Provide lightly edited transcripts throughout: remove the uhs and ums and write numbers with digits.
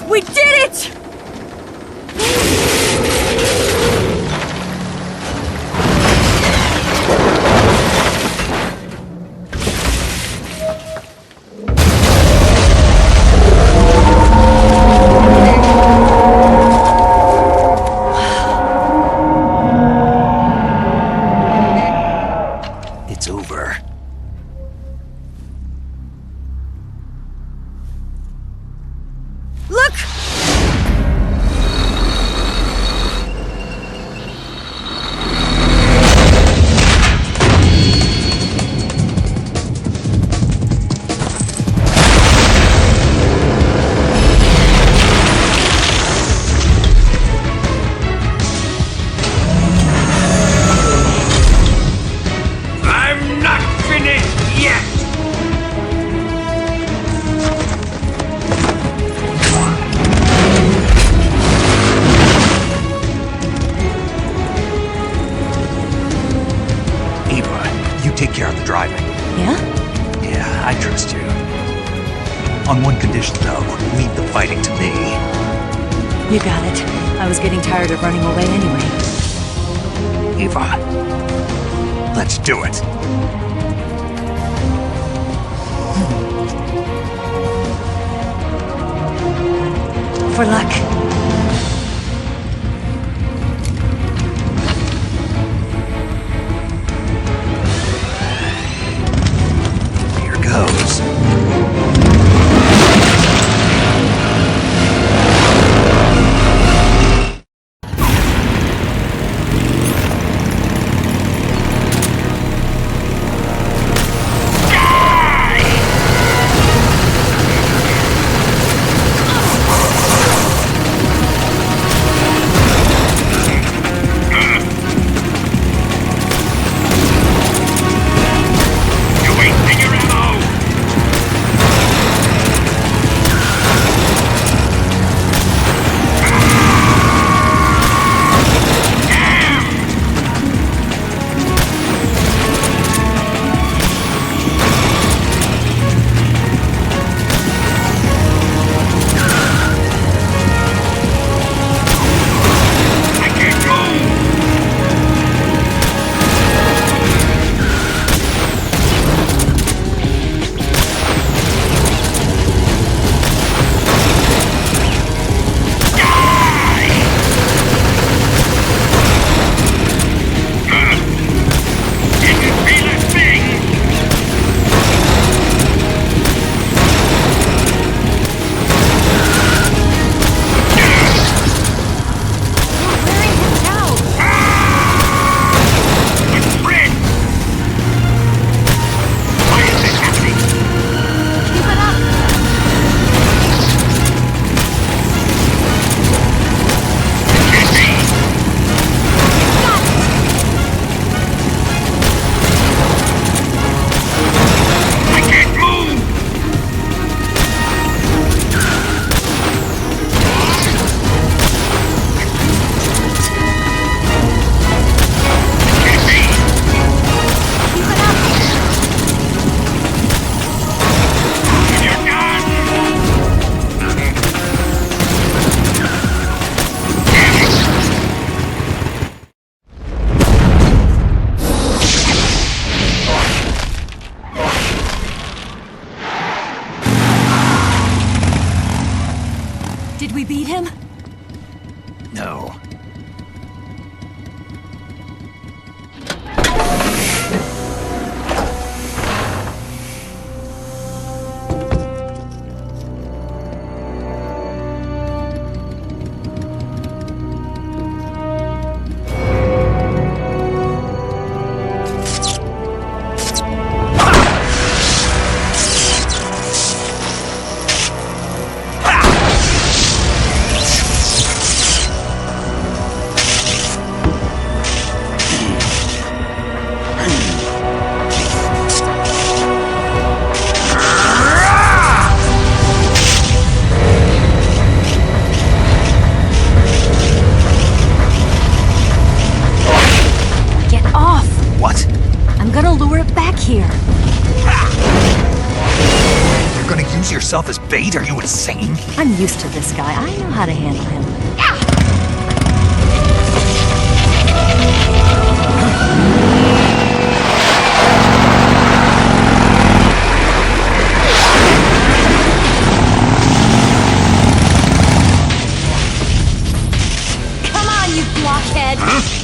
We did it! It's over. Look! I'm not finished yet! Eva, you take care of the driving. Yeah? Yeah, I trust you. On one condition, though, leave the fighting to me. You got it. I was getting tired of running away anyway. Eva, let's do it. For luck. Here goes. You're wasting your ammo! I can't move! Didn't feel a thing! Wearing him down! It's Fred! Why is this happening? Keep it up! Can't be! I can't move! Can't be! Keep it up! You're done! Damn it! Did we beat him? No. yourself as bait? Are you insane? I'm used to this guy. I know how to handle him. Come on, you blockhead!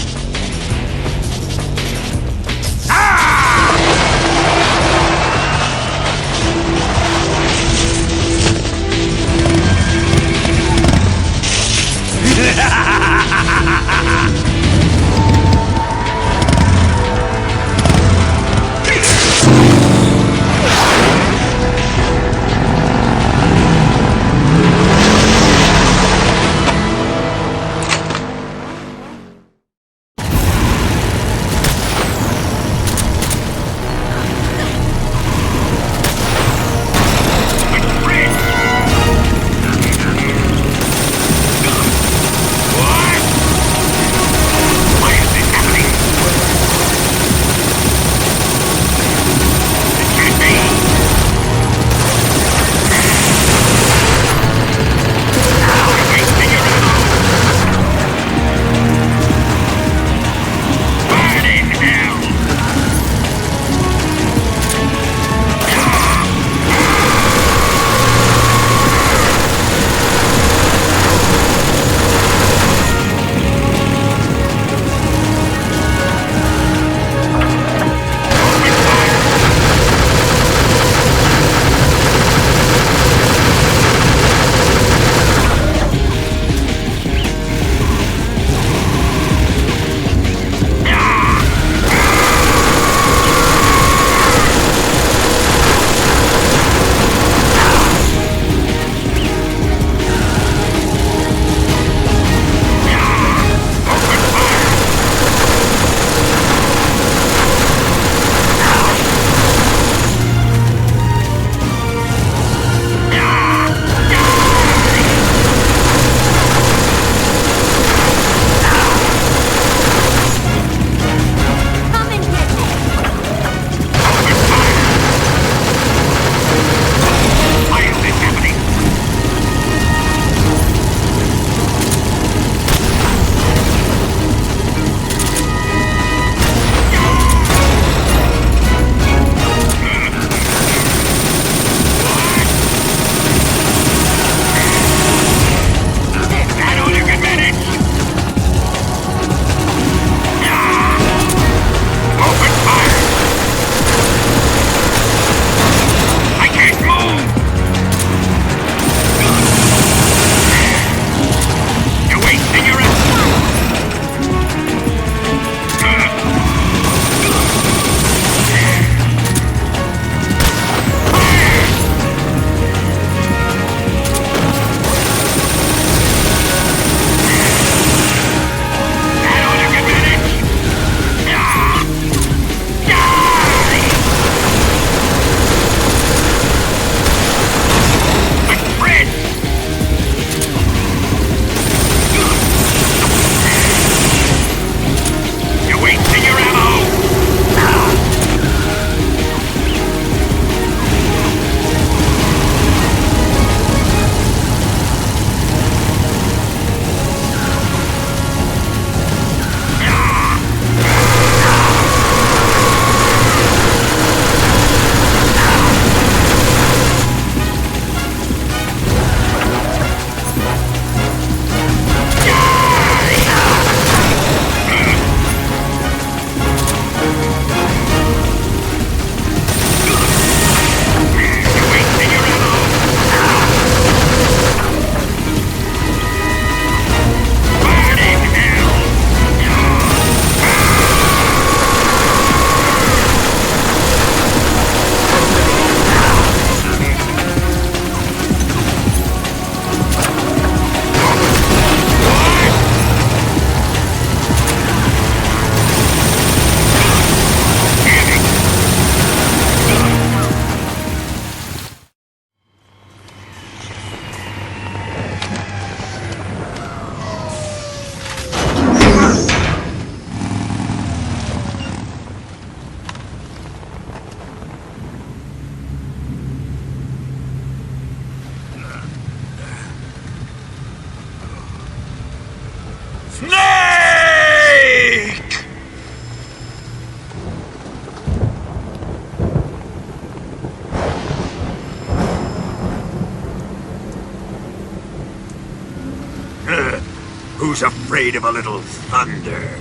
Who's afraid of a little thunder?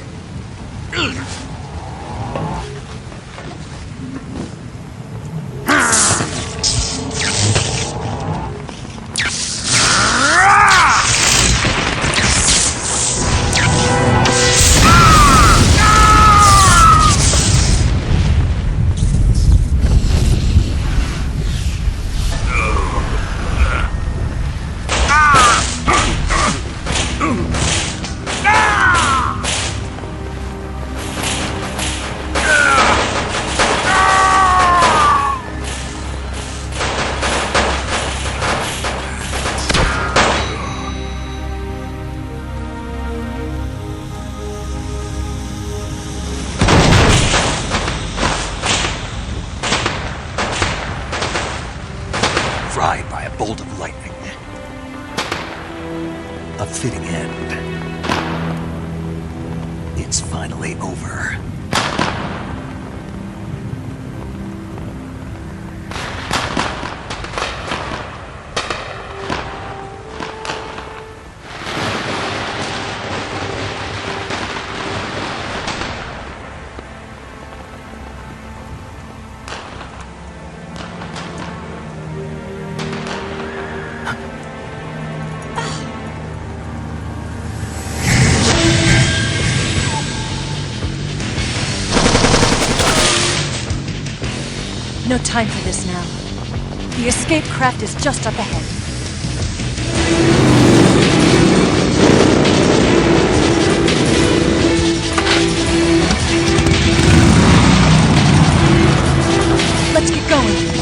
Fried by a bolt of lightning. A fitting end. It's finally over. No time for this now. The escape craft is just up ahead. Let's get going.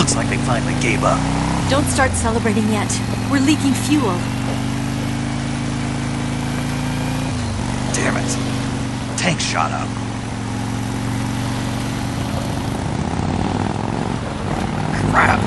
Looks like they finally gave up. Don't start celebrating yet. We're leaking fuel. Damn it. Tank shot up. Crap.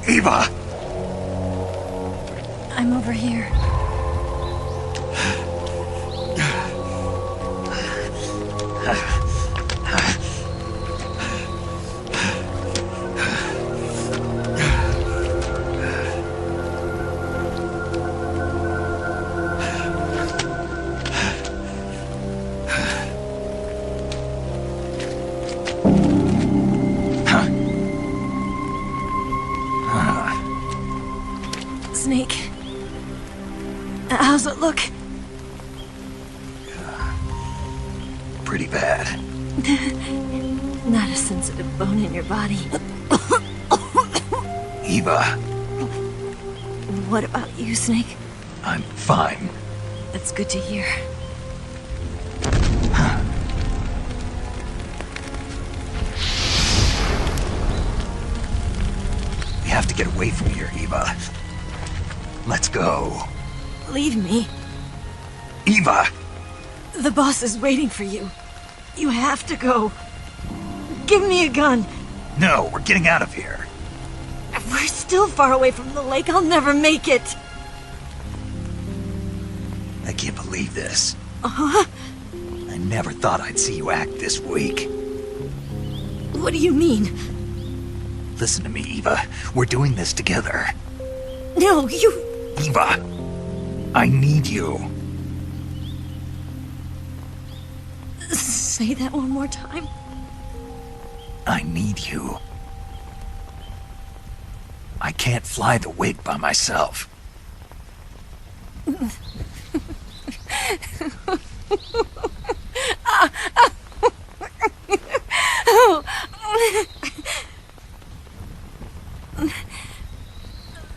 Eva! I'm over here. Snake. How's it look? Pretty bad. Not a sensitive bone in your body. Eva, What about you, Snake? I'm fine. That's good to hear. We have to get away from here, Eva. Let's go. Leave me. Eva! The boss is waiting for you. You have to go. Give me a gun. No, we're getting out of here. We're still far away from the lake. I'll never make it. I can't believe this. Uh-huh. I never thought I'd see you act this weak. What do you mean? Listen to me, Eva. We're doing this together. No, you... Eva! I need you. Say that one more time. I need you. I can't fly the wig by myself.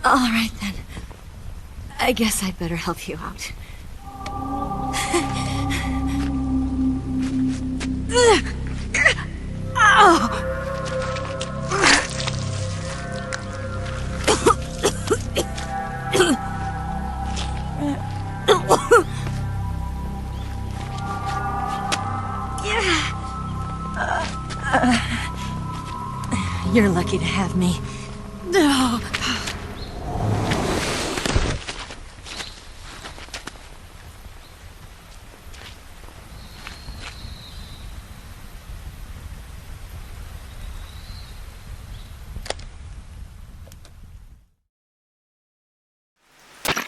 All right, then. I guess I'd better help you out. You're lucky to have me. No.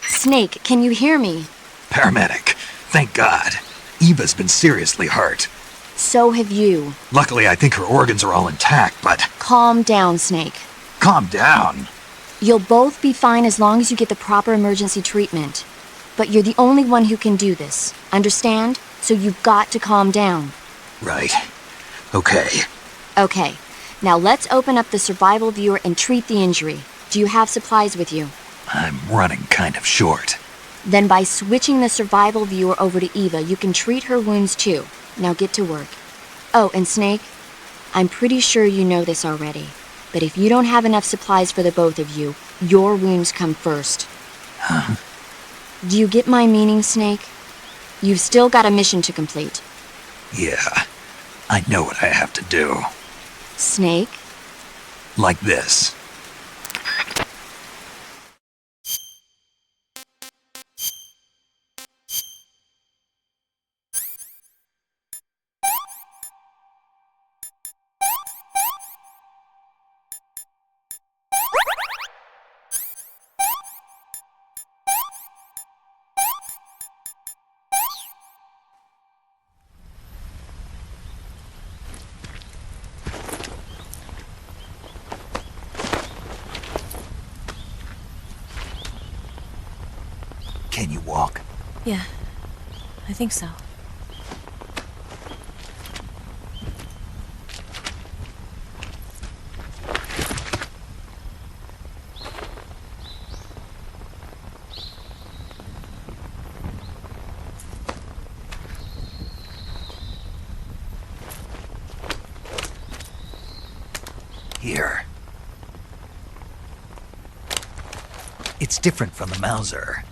Snake, can you hear me? Paramedic. Thank God. Eva's been seriously hurt. So have you. Luckily, I think her organs are all intact, but... Calm down, Snake. Calm down. You'll both be fine as long as you get the proper emergency treatment. But you're the only one who can do this. Understand? So you've got to calm down. Right. Okay. Okay. Now let's open up the survival viewer and treat the injury. Do you have supplies with you? I'm running kind of short. Then by switching the survival viewer over to Eva, you can treat her wounds too. Now get to work. Oh, and Snake, I'm pretty sure you know this already, but if you don't have enough supplies for the both of you, your wounds come first. Huh? Do you get my meaning, Snake? You've still got a mission to complete. Yeah. I know what I have to do. Snake? Like this. Yeah, I think so. Here. It's different from the Mauser.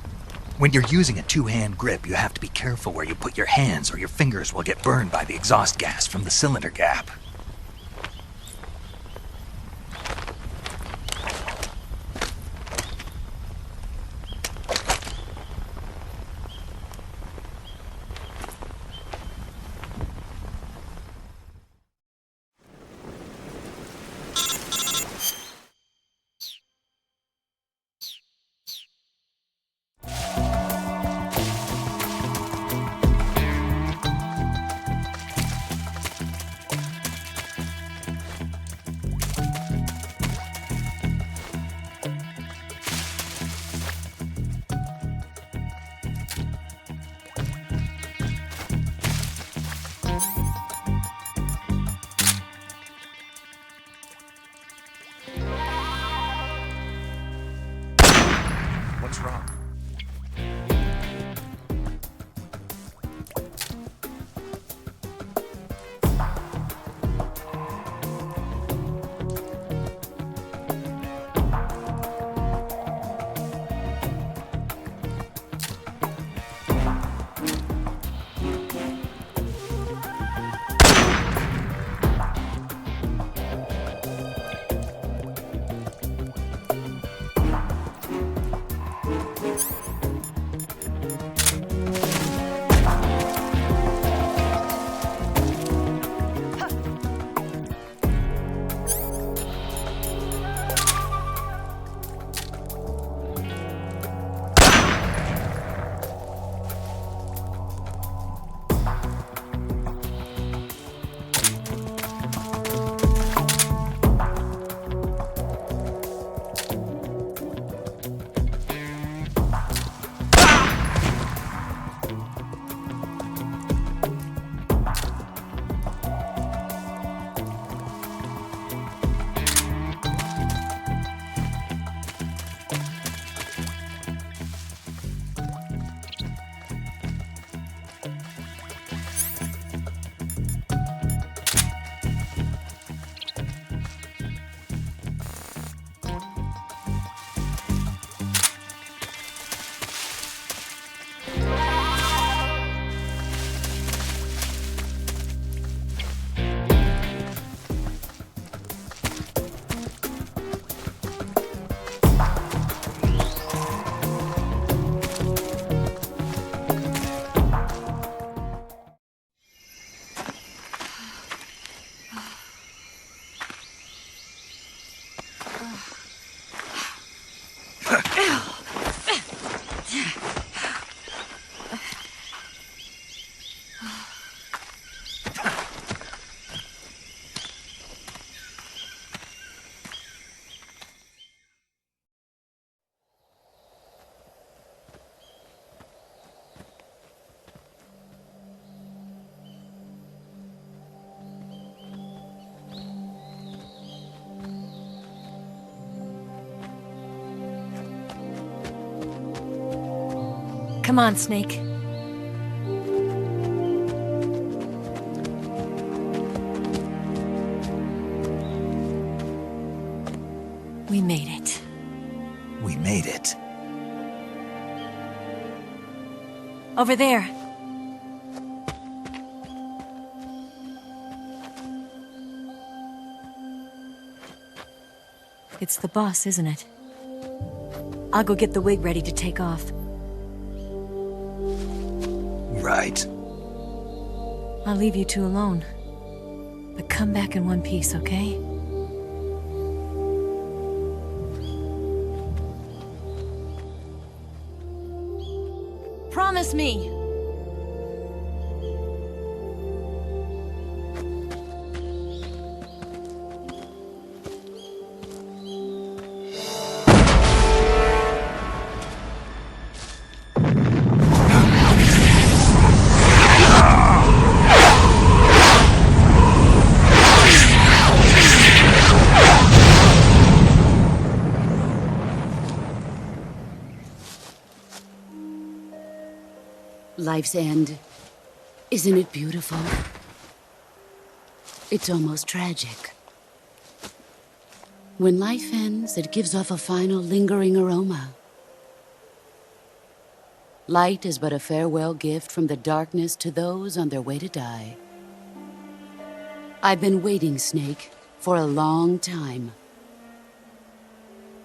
When you're using a two-hand grip, you have to be careful where you put your hands or your fingers will get burned by the exhaust gas from the cylinder gap. What's wrong? Come on, Snake. We made it. We made it. Over there. It's the boss, isn't it? I'll go get the wig ready to take off. Right. I'll leave you two alone. But come back in one piece, okay? Promise me! life's end. Isn't it beautiful? It's almost tragic. When life ends, it gives off a final lingering aroma. Light is but a farewell gift from the darkness to those on their way to die. I've been waiting, Snake, for a long time.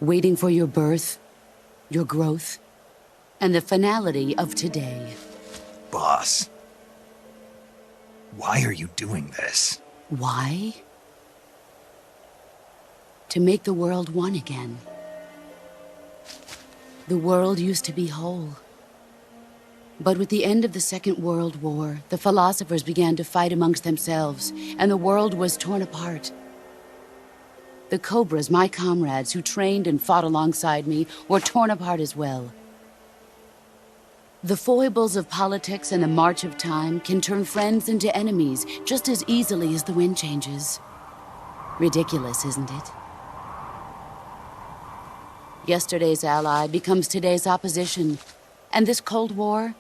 Waiting for your birth, your growth, and the finality of today. Boss, why are you doing this? Why? To make the world one again. The world used to be whole. But with the end of the Second World War, the philosophers began to fight amongst themselves, and the world was torn apart. The Cobras, my comrades who trained and fought alongside me, were torn apart as well. The foibles of politics and the march of time can turn friends into enemies just as easily as the wind changes. Ridiculous, isn't it? Yesterday's ally becomes today's opposition, and this Cold War?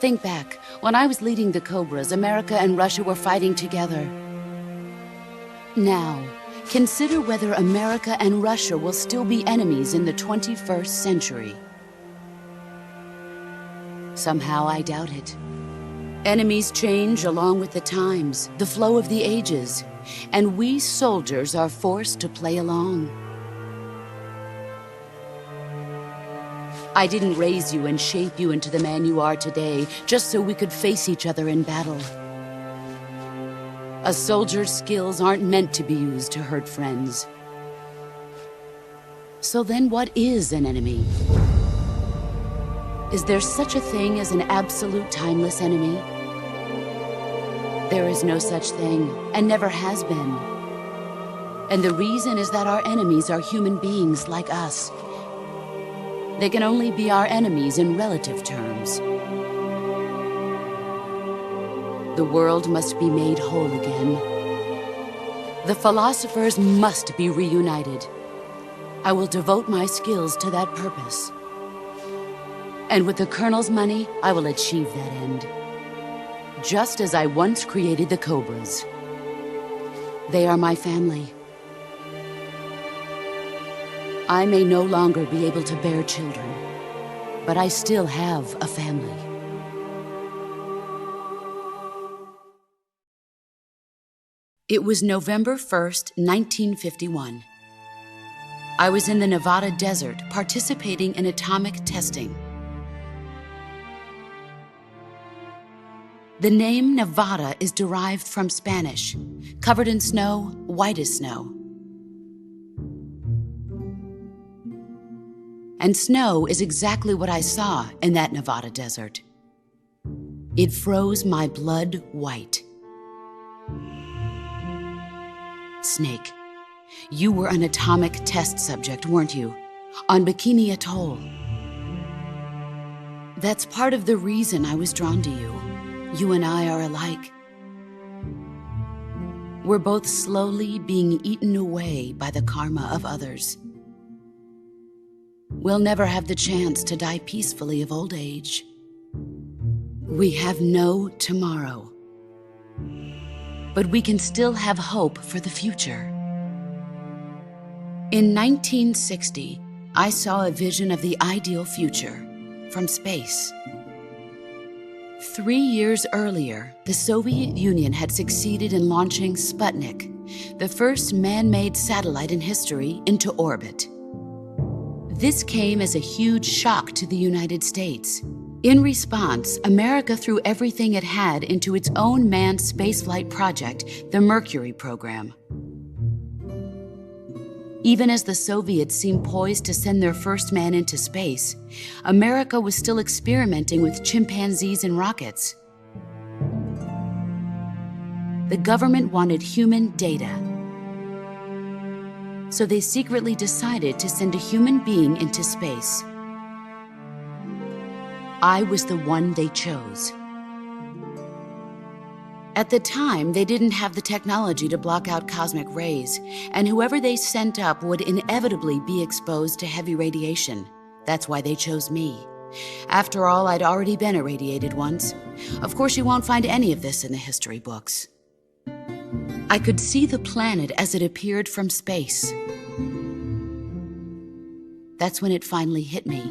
Think back. When I was leading the Cobras, America and Russia were fighting together. Now, consider whether America and Russia will still be enemies in the 21st century. Somehow I doubt it. Enemies change along with the times, the flow of the ages, and we soldiers are forced to play along. I didn't raise you and shape you into the man you are today just so we could face each other in battle. A soldier's skills aren't meant to be used to hurt friends. So then what is an enemy? Is there such a thing as an absolute timeless enemy? There is no such thing, and never has been. And the reason is that our enemies are human beings like us. They can only be our enemies in relative terms. The world must be made whole again. The philosophers must be reunited. I will devote my skills to that purpose. And with the Colonel's money, I will achieve that end. Just as I once created the Cobras. They are my family. I may no longer be able to bear children, but I still have a family. It was November 1st, 1951. I was in the Nevada desert participating in atomic testing. The name Nevada is derived from Spanish, covered in snow, white as snow. And snow is exactly what I saw in that Nevada desert. It froze my blood white. Snake, you were an atomic test subject, weren't you? On Bikini Atoll. That's part of the reason I was drawn to you. You and I are alike. We're both slowly being eaten away by the karma of others. We'll never have the chance to die peacefully of old age. We have no tomorrow. But we can still have hope for the future. In 1960, I saw a vision of the ideal future from space. 3 years earlier, the Soviet Union had succeeded in launching Sputnik, the first man-made satellite in history, into orbit. This came as a huge shock to the United States. In response, America threw everything it had into its own manned spaceflight project, the Mercury program. Even as the Soviets seemed poised to send their first man into space, America was still experimenting with chimpanzees and rockets. The government wanted human data. So they secretly decided to send a human being into space. I was the one they chose. At the time, they didn't have the technology to block out cosmic rays, and whoever they sent up would inevitably be exposed to heavy radiation. That's why they chose me. After all, I'd already been irradiated once. Of course, you won't find any of this in the history books. I could see the planet as it appeared from space. That's when it finally hit me.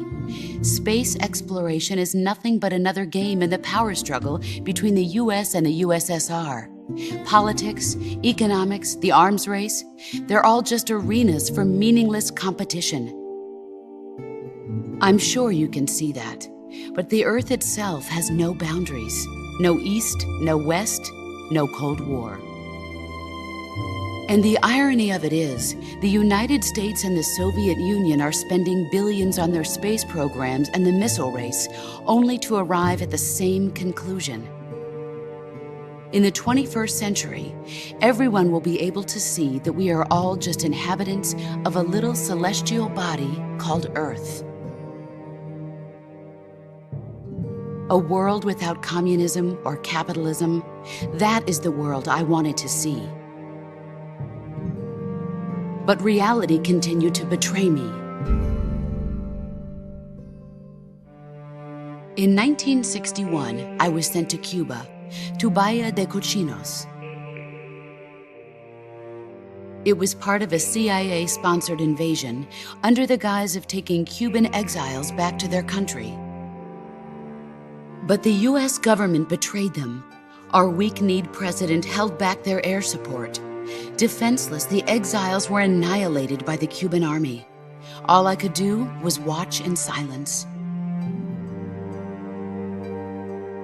Space exploration is nothing but another game in the power struggle between the US and the USSR. Politics, economics, the arms race, they're all just arenas for meaningless competition. I'm sure you can see that, but the Earth itself has no boundaries. No East, no West, no Cold War. And the irony of it is, the United States and the Soviet Union are spending billions on their space programs and the missile race, only to arrive at the same conclusion. In the 21st century, everyone will be able to see that we are all just inhabitants of a little celestial body called Earth. A world without communism or capitalism, that is the world I wanted to see. But reality continued to betray me. In 1961, I was sent to Cuba, to Bahia de Cochinos. It was part of a CIA-sponsored invasion under the guise of taking Cuban exiles back to their country. But the US government betrayed them. Our weak-kneed president held back their air support. Defenseless, the exiles were annihilated by the Cuban army. All I could do was watch in silence.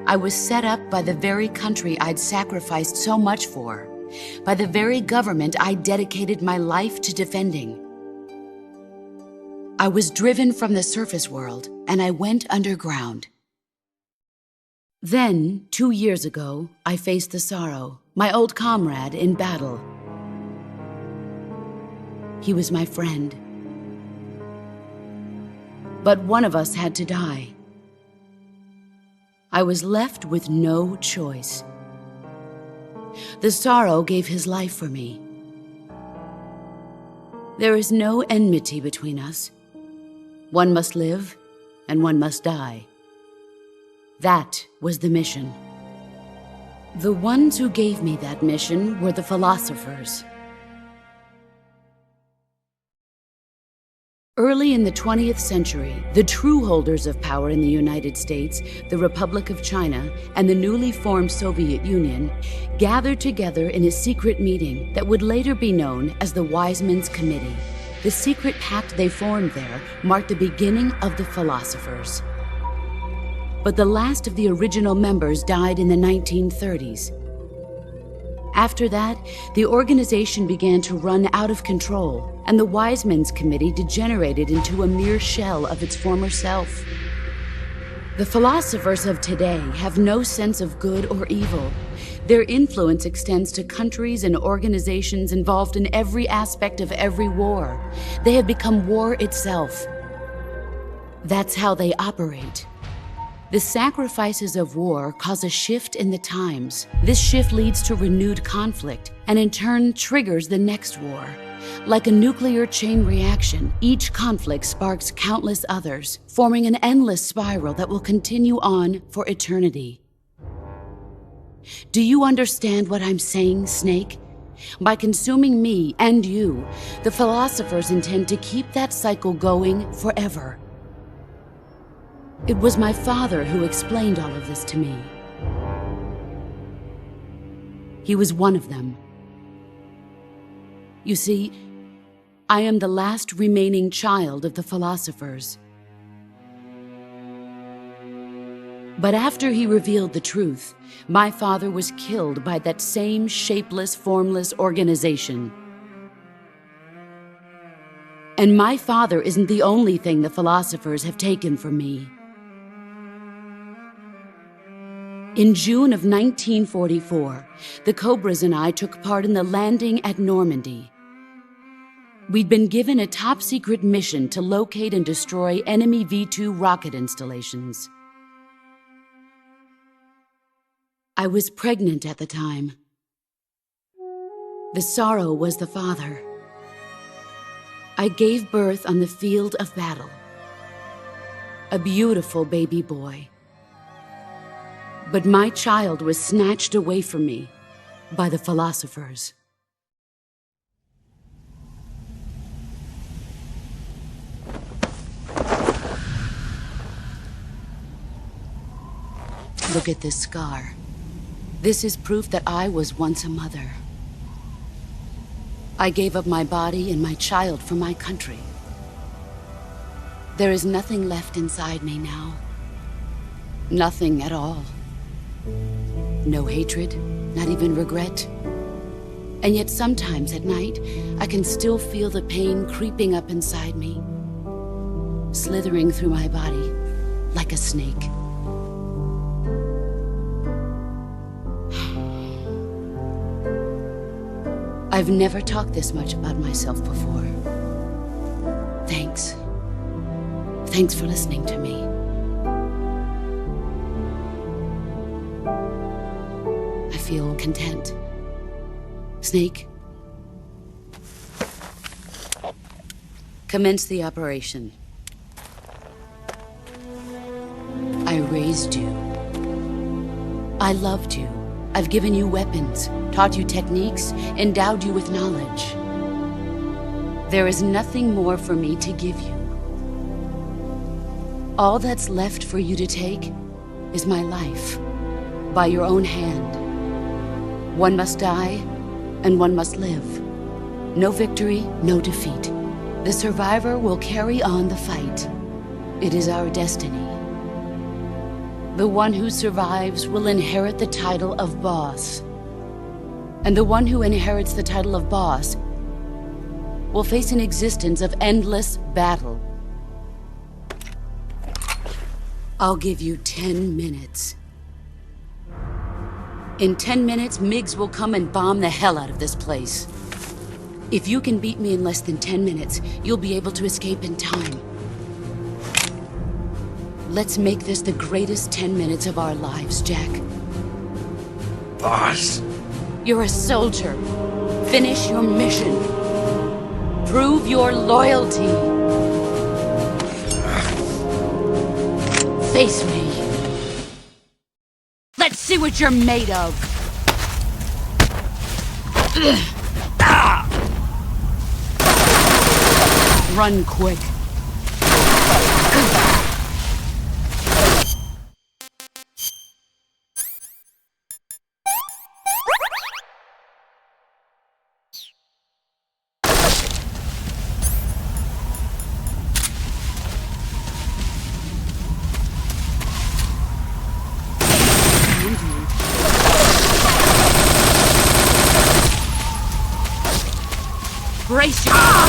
I was set up by the very country I'd sacrificed so much for, by the very government I dedicated my life to defending. I was driven from the surface world, and I went underground. Then, 2 years ago, I faced the Sorrow, my old comrade in battle. He was my friend. But one of us had to die. I was left with no choice. The Sorrow gave his life for me. There is no enmity between us. One must live, and one must die. That was the mission. The ones who gave me that mission were the philosophers. Early in the 20th century, the true holders of power in the United States, the Republic of China, and the newly formed Soviet Union gathered together in a secret meeting that would later be known as the Wise Men's Committee. The secret pact they formed there marked the beginning of the philosophers. But the last of the original members died in the 1930s. After that, the organization began to run out of control, and the Wise Men's Committee degenerated into a mere shell of its former self. The philosophers of today have no sense of good or evil. Their influence extends to countries and organizations involved in every aspect of every war. They have become war itself. That's how they operate. The sacrifices of war cause a shift in the times. This shift leads to renewed conflict, and in turn triggers the next war. Like a nuclear chain reaction, each conflict sparks countless others, forming an endless spiral that will continue on for eternity. Do you understand what I'm saying, Snake? By consuming me and you, the philosophers intend to keep that cycle going forever. It was my father who explained all of this to me. He was one of them. You see, I am the last remaining child of the philosophers. But after he revealed the truth, my father was killed by that same shapeless, formless organization. And my father isn't the only thing the philosophers have taken from me. In June of 1944, the Cobras and I took part in the landing at Normandy. We'd been given a top-secret mission to locate and destroy enemy V-2 rocket installations. I was pregnant at the time. The Sorrow was the father. I gave birth on the field of battle. a beautiful baby boy. But my child was snatched away from me by the philosophers. Look at this scar. This is proof that I was once a mother. I gave up my body and my child for my country. There is nothing left inside me now. Nothing at all. No hatred, not even regret. And yet sometimes at night, I can still feel the pain creeping up inside me, slithering through my body like a snake. I've never talked this much about myself before. Thanks. Thanks for listening to me. I feel content. Snake, commence the operation. I raised you. I loved you. I've given you weapons, taught you techniques, endowed you with knowledge. There is nothing more for me to give you. All that's left for you to take is my life, by your own hand. One must die, and one must live. No victory, no defeat. The survivor will carry on the fight. It is our destiny. The one who survives will inherit the title of boss. And the one who inherits the title of boss will face an existence of endless battle. I'll give you 10 minutes. In 10 minutes, MiGs will come and bomb the hell out of this place. If you can beat me in less than 10 minutes, you'll be able to escape in time. Let's make this the greatest 10 minutes of our lives, Jack. Boss. You're a soldier. Finish your mission. Prove your loyalty. Face me. Let's see what you're made of. Run quick. Brace yourself!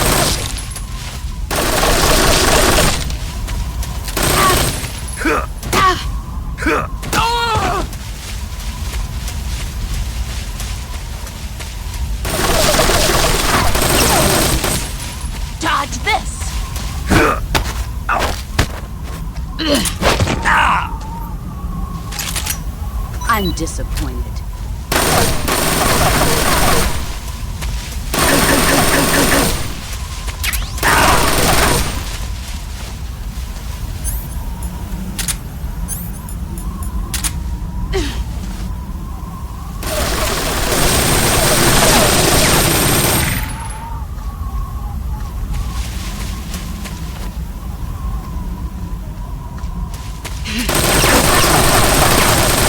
Dodge this! I'm disappointed.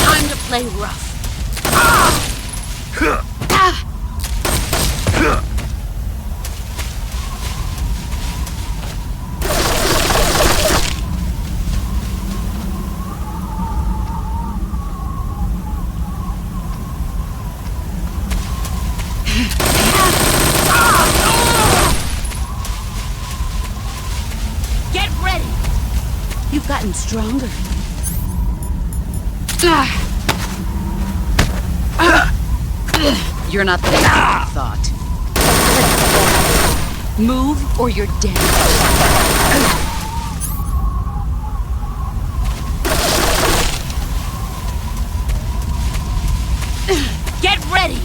Time to play rough. Get ready. You've gotten stronger. You're not the I thought. Move or you're dead. Get ready.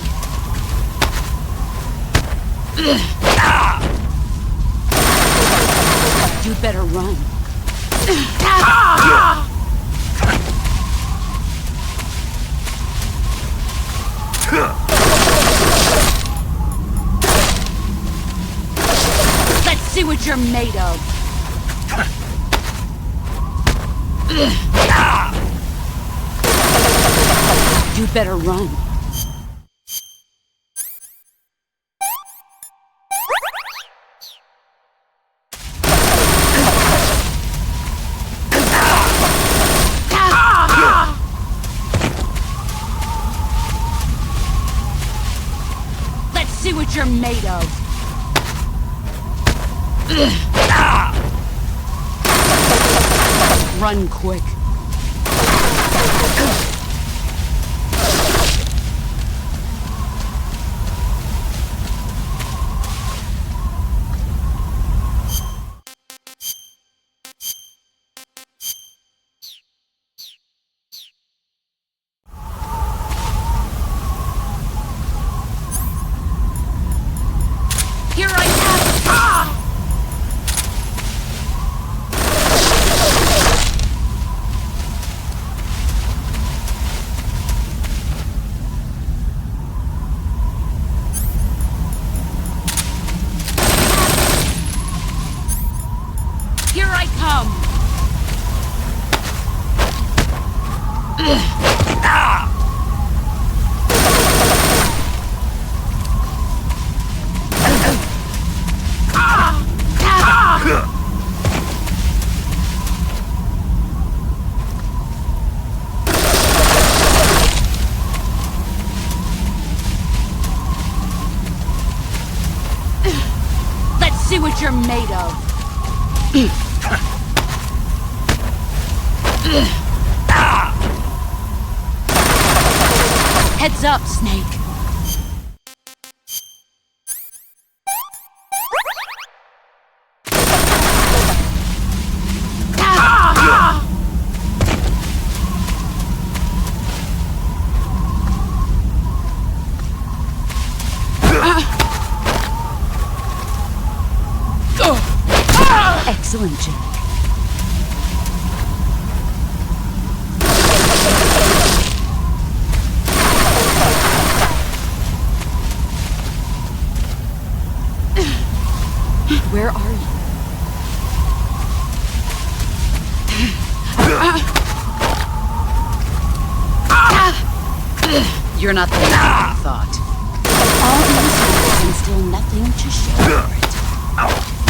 You'd better run. Let's see what you're made of. You better run. Let's see what you're made of. Run quick. Here I am! Here I come! Let's see what you're made of. Heads up, Snake. Excellent, Jack. Where are you? You're not the man I thought. All these years and still nothing to show for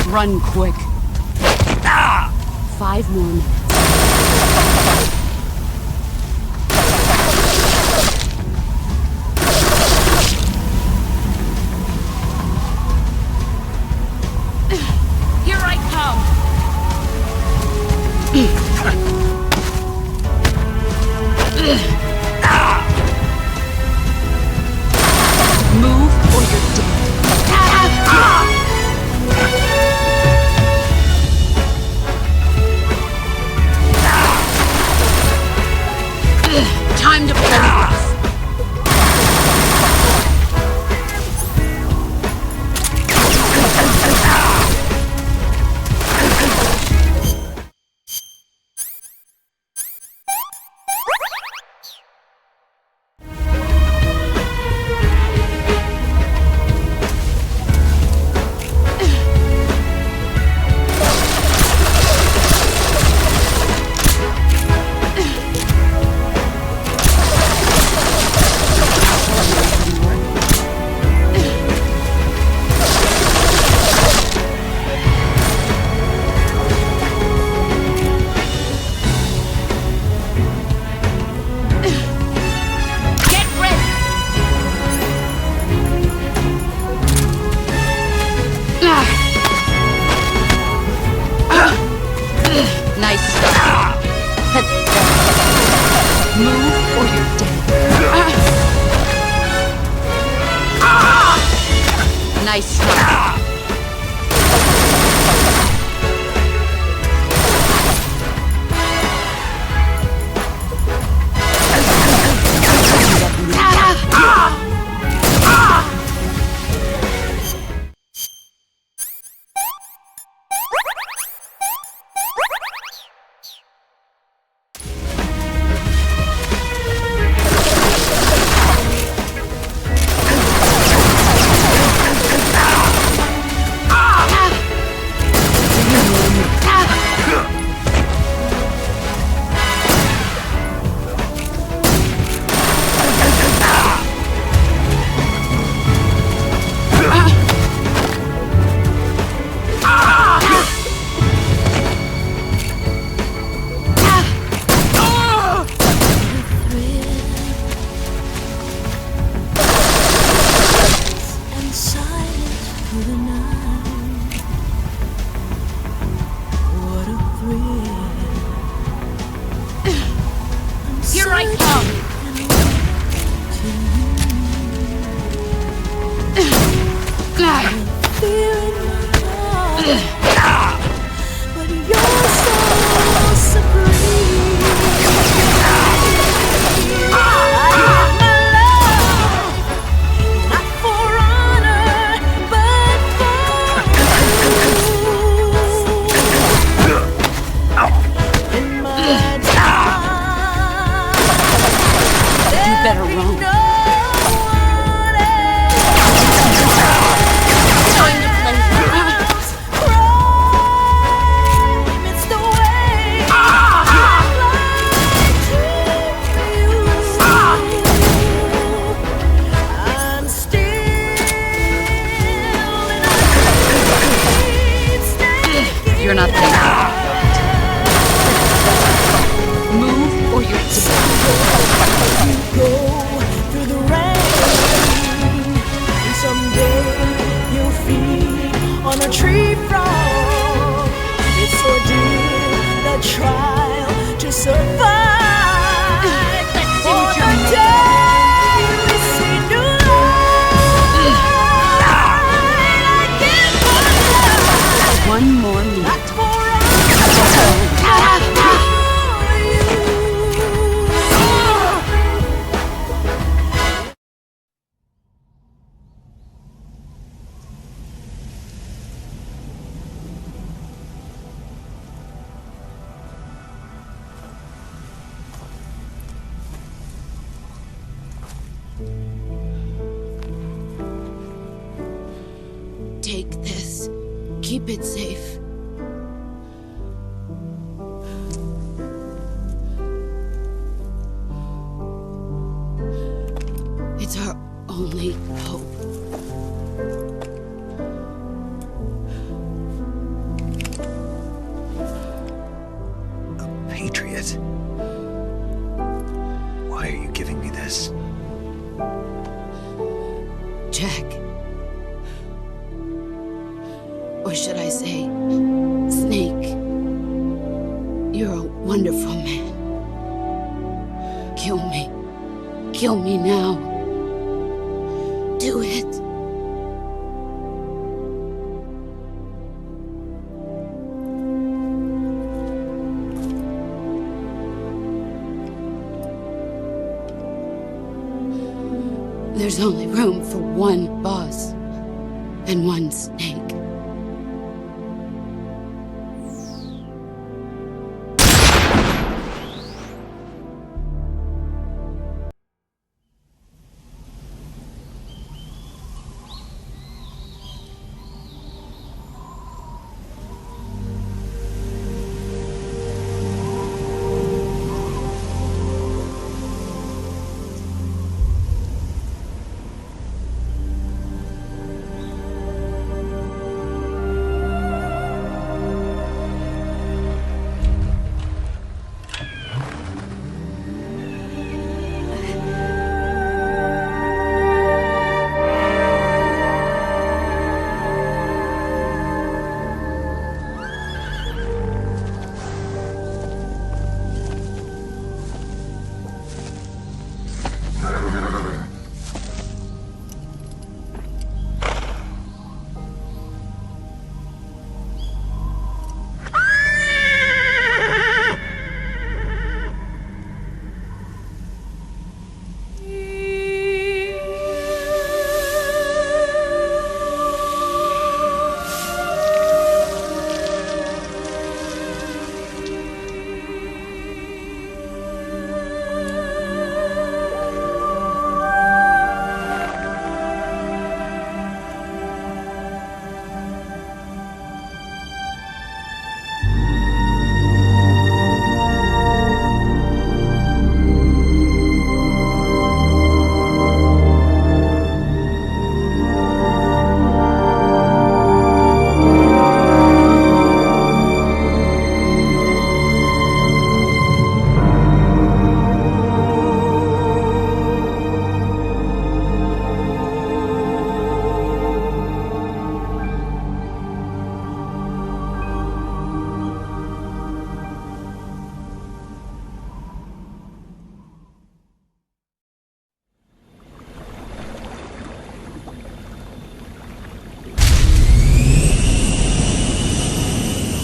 it. Run quick. 5 more minutes. Here I come. Move or you're dead. Time to play rough. Nice start. Move or you're dead. Nice start. better run. Time to play round. You're not there. Move or you're Go through the rain, and someday you'll feed on a tree frog. It's ordeal, the trial to survive. Let's see what you're made of. Day we see new light. I give my life one more minute. back for Take this. Keep it safe. It's our only hope. A patriot? Why are you giving me this? Jack. Or should I say, Snake. You're a wonderful man. Kill me. Kill me now. Do it. There's only room for one boss and one snake.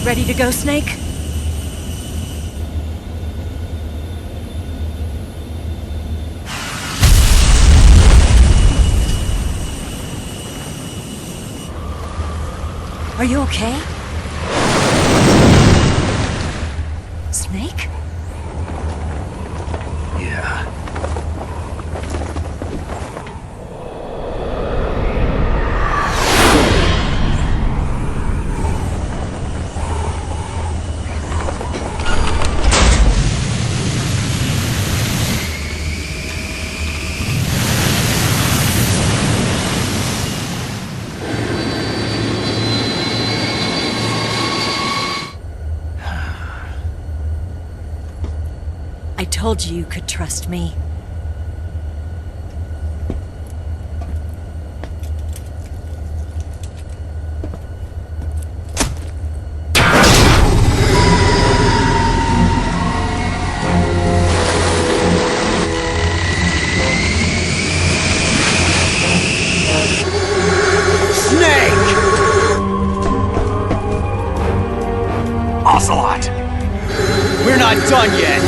Ready to go, Snake? Are you okay? Snake? Yeah. told you could trust me. Ocelot! We're not done yet!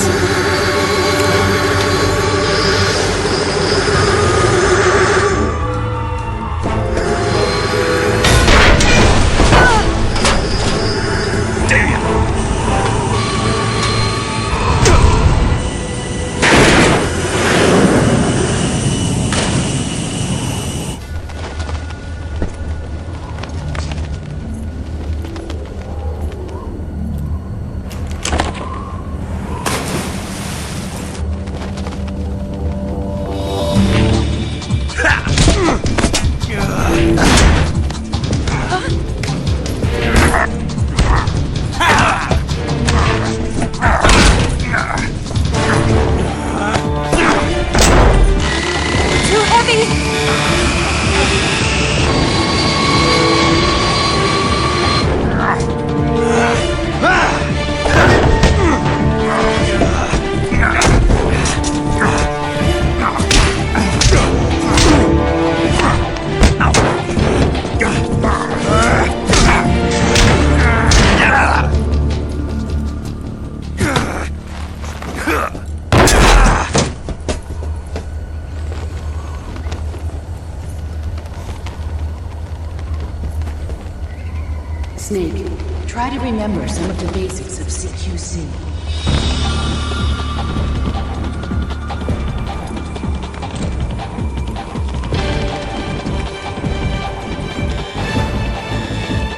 Snake, try to remember some of the basics of CQC.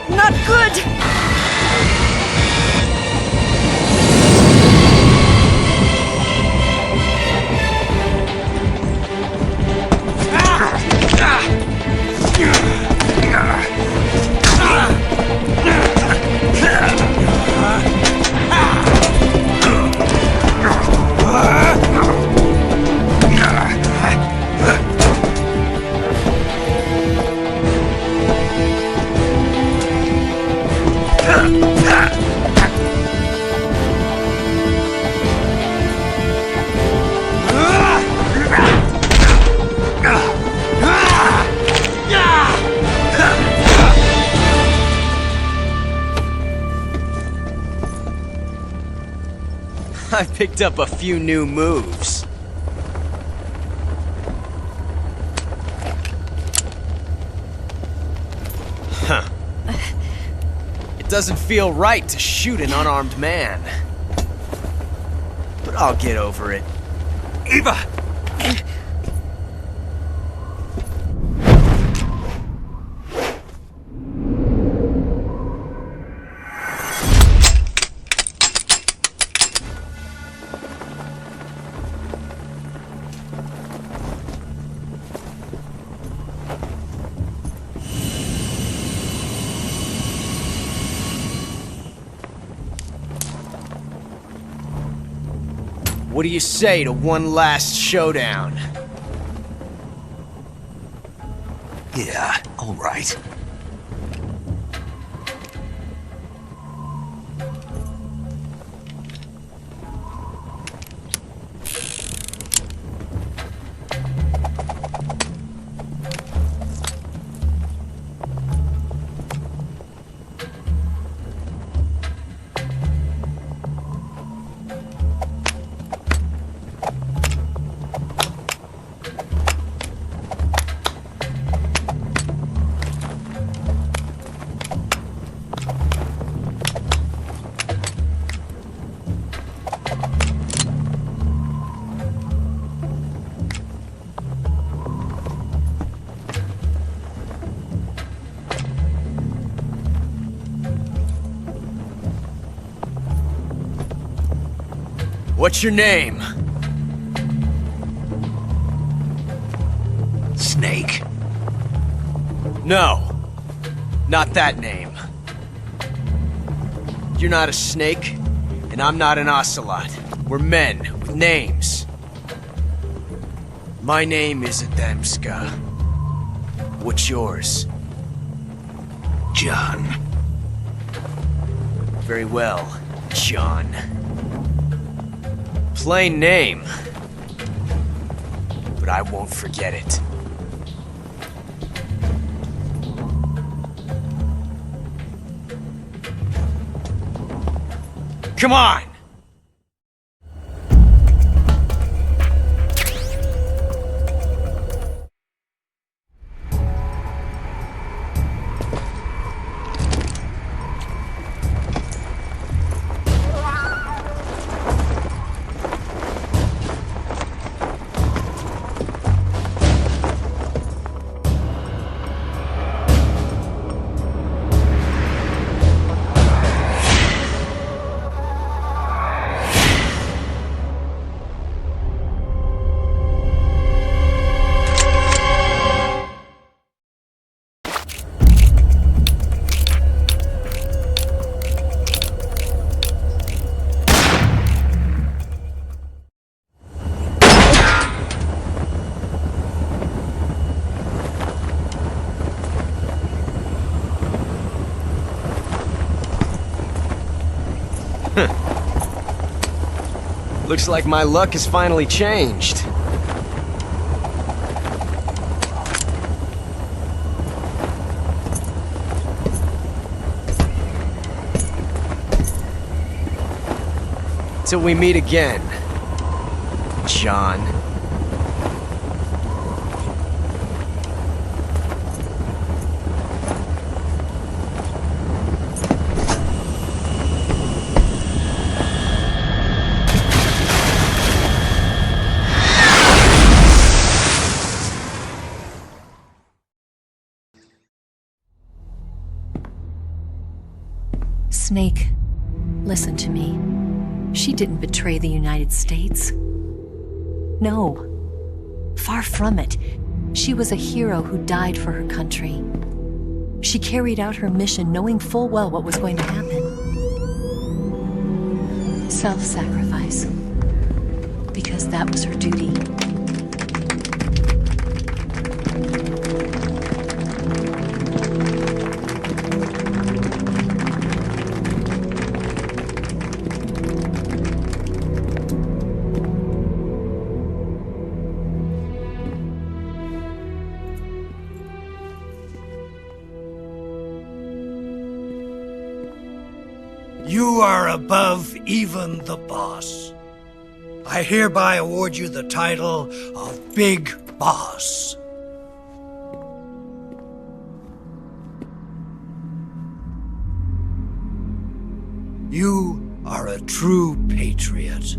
Not good! I picked up a few new moves. Huh. It doesn't feel right to shoot an unarmed man. But I'll get over it. Eva! What do you say to one last showdown? Yeah, all right. What's your name? Snake. No. Not that name. You're not a snake, and I'm not an ocelot. We're men Names. My name is Adamska. What's yours? John. Very well, John. Plain name. But I won't forget it. Come on! Looks like my luck has finally changed. Till we meet again, John. Snake, listen to me. She didn't betray the United States. No. Far from it. She was a hero who died for her country. She carried out her mission knowing full well what was going to happen. Self-sacrifice. Because that was her duty. You are above even the boss. I hereby award you the title of Big Boss. You are a true patriot.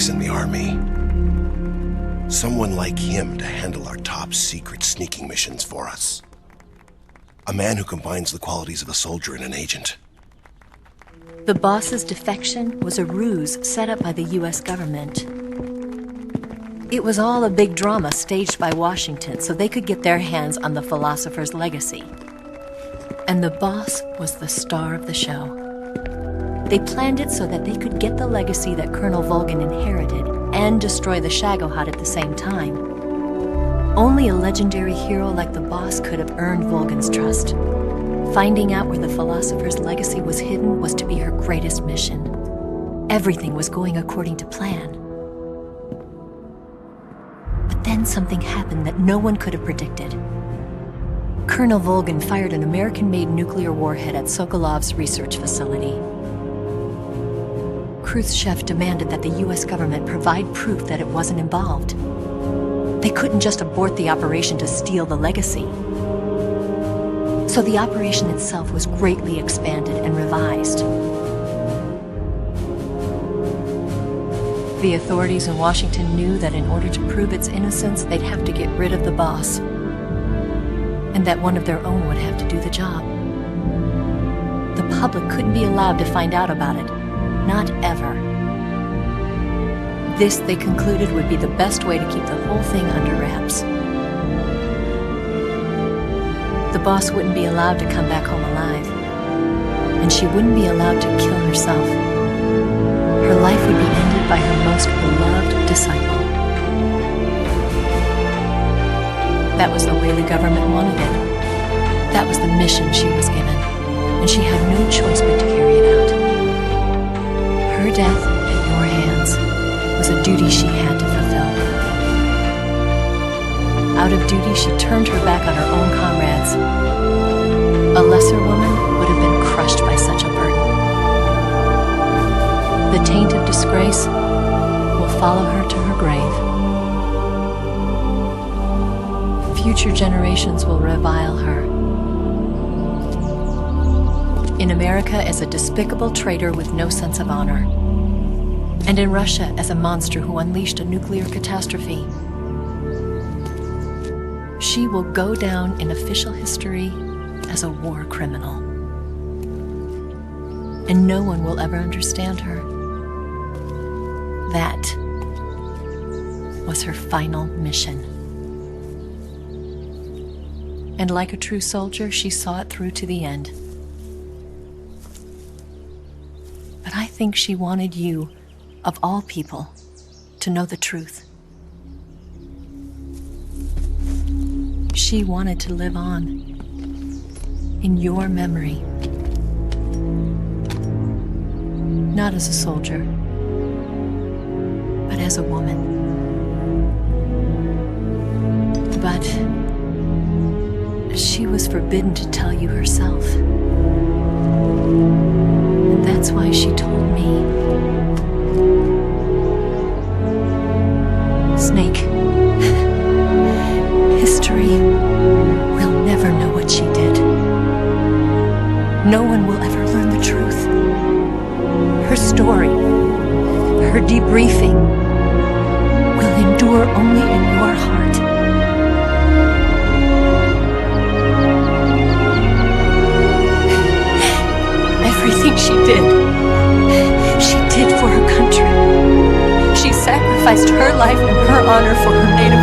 In the army. Someone like him to handle our top secret sneaking missions for us. A man who combines the qualities of a soldier and an agent. The boss's defection was a ruse set up by the US government. It was all a big drama staged by Washington so they could get their hands on the philosopher's legacy. And the boss was the star of the show. They planned it so that they could get the legacy that Colonel Volgin inherited and destroy the Shagohod at the same time. Only a legendary hero like the boss could have earned Volgin's trust. Finding out where the philosopher's legacy was hidden was to be her greatest mission. Everything was going according to plan. But then something happened that no one could have predicted. Colonel Volgin fired an American-made nuclear warhead at Sokolov's research facility. Khrushchev demanded that the US government provide proof that it wasn't involved. They couldn't just abort the operation to steal the legacy. So the operation itself was greatly expanded and revised. The authorities in Washington knew that in order to prove its innocence, they'd have to get rid of the boss, and that one of their own would have to do the job. The public couldn't be allowed to find out about it, not ever. This, they concluded, would be the best way to keep the whole thing under wraps. The boss wouldn't be allowed to come back home alive, and she wouldn't be allowed to kill herself. Her life would be ended by her most beloved disciple. That was the way the government wanted it. That was the mission she was given, and she had no choice but to carry it out. Her death at your hands was a duty she had to fulfill. Out of duty, she turned her back on her own comrades. A lesser woman would have been crushed by such a burden. The taint of disgrace will follow her to her grave. Future generations will revile her. In America as a despicable traitor with no sense of honor. And in Russia as a monster who unleashed a nuclear catastrophe. She will go down in official history as a war criminal. And no one will ever understand her. That was her final mission. And like a true soldier, she saw it through to the end. But I think she wanted you, of all people, to know the truth. She wanted to live on in your memory. Not as a soldier, but as a woman. But she was forbidden to tell you herself. And that's why she told me. Snake, history will never know what she did. No one will ever learn the truth. Her story, her debriefing, will endure only in your heart. Everything she did for her country. She sacrificed her life and her honor for her native